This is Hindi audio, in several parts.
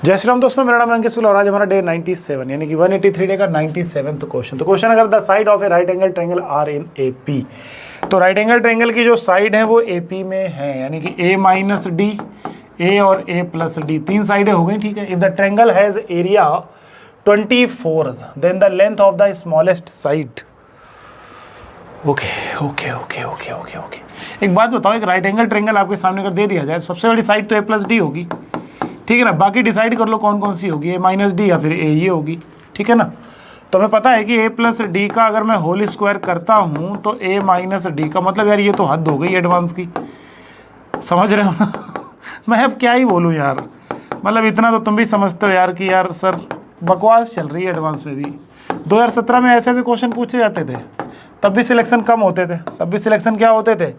जय श्री राम दोस्तों, मेरा नाम है अंकित सुल और आज हमारा डे 97 यानी कि 183 डे का 97th क्वेश्चन। तो क्वेश्चन अगर the side of a right angle triangle are in AP, तो राइट एंगल ट्रायंगल की जो साइड है वो एपी में है, यानी कि ए माइनस डी, ए और ए प्लस डी, तीन साइडें हो गई। ठीक है। If the triangle has area 24 then the length of the smallest side. Okay okay okay okay okay okay एक बात बताओ, एक राइट एंगल ट्रायंगल आपके सामने अगर दे दिया जाए, सबसे बड़ी साइड तो ए प्लस डी होगी, ठीक है ना। बाकी डिसाइड कर लो कौन कौन सी होगी, ए माइनस डी या फिर ए ये होगी, ठीक है ना। तो हमें पता है कि ए प्लस डी का अगर मैं होल स्क्वायर करता हूँ तो ए माइनस डी का मतलब, यार ये तो हद हो गई एडवांस की, समझ रहे हो ना। मैं अब क्या ही बोलूँ यार, मतलब इतना तो तुम भी समझते हो यार कि यार सर बकवास चल रही है एडवांस में भी। 2017 में ऐसे ऐसे क्वेश्चन पूछे जाते थे, तब भी सिलेक्शन कम होते थे, तब भी सिलेक्शन क्या होते थे,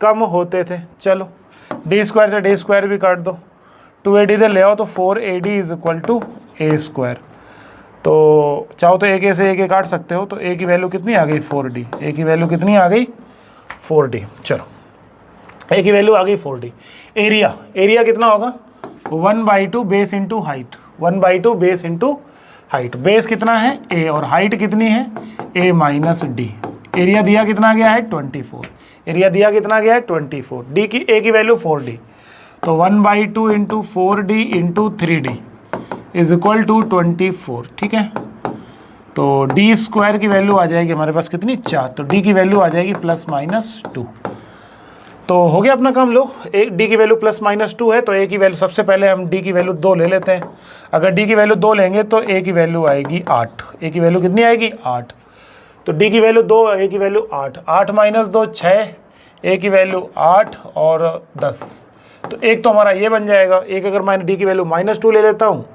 कम होते थे। चलो डी स्क्वायर से डी स्क्वायर भी काट दो, 2AD दे ले आओ तो 4AD is equal to A square. तो चाहो तो एक से एक काट सकते हो, तो ए की वैल्यू कितनी आ गई 4D, ए की वैल्यू कितनी आ गई 4D। चलो ए की वैल्यू आ गई 4D। एरिया, एरिया कितना होगा 1/2 base into height, 1/2 base into height. Base कितना है ए और हाइट कितनी है ए माइनस डी। एरिया दिया कितना गया है 24, एरिया दिया कितना गया है 24, डी की ए की वैल्यू 4D, तो 1/2 into 4D into 3D is equal to 24। ठीक है। तो डी स्क्वायर की वैल्यू आ जाएगी हमारे पास कितनी 4, तो डी की वैल्यू आ जाएगी +-2। तो हो गया अपना काम। लो एक डी की वैल्यू +-2 है, तो ए की वैल्यू सबसे पहले हम डी की वैल्यू 2 ले लेते हैं। अगर डी की वैल्यू 2 लेंगे तो ए की वैल्यू आएगी 8, ए की वैल्यू कितनी आएगी 8। तो डी की वैल्यू 2, ए की वैल्यू 8, 8 - 2 6, ए की वैल्यू 8 और 10, तो एक तो हमारा ये बन जाएगा। एक अगर मैं डी की वैल्यू -2 ले लेता हूँ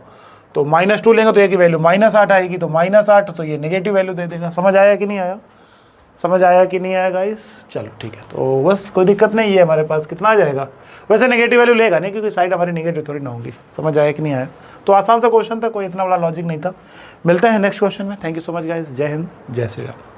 तो -2 लेंगे तो ए की वैल्यू -8 आएगी, तो -8 तो ये नेगेटिव वैल्यू दे देगा। समझ आया कि नहीं आया, समझ आया कि नहीं आया गाइस। चलो ठीक है, तो बस कोई दिक्कत नहीं है, हमारे पास कितना आ जाएगा। वैसे नेगेटिव वैल्यू लेगा नहीं, क्योंकि साइड हमारी नेगेटिव थोड़ी ना होगी। समझ आया कि नहीं आया। तो आसान सा क्वेश्चन था, कोई इतना बड़ा लॉजिक नहीं था। मिलते हैं नेक्स्ट क्वेश्चन में। Thank you so much guys. जय हिंद, जय श्री राम।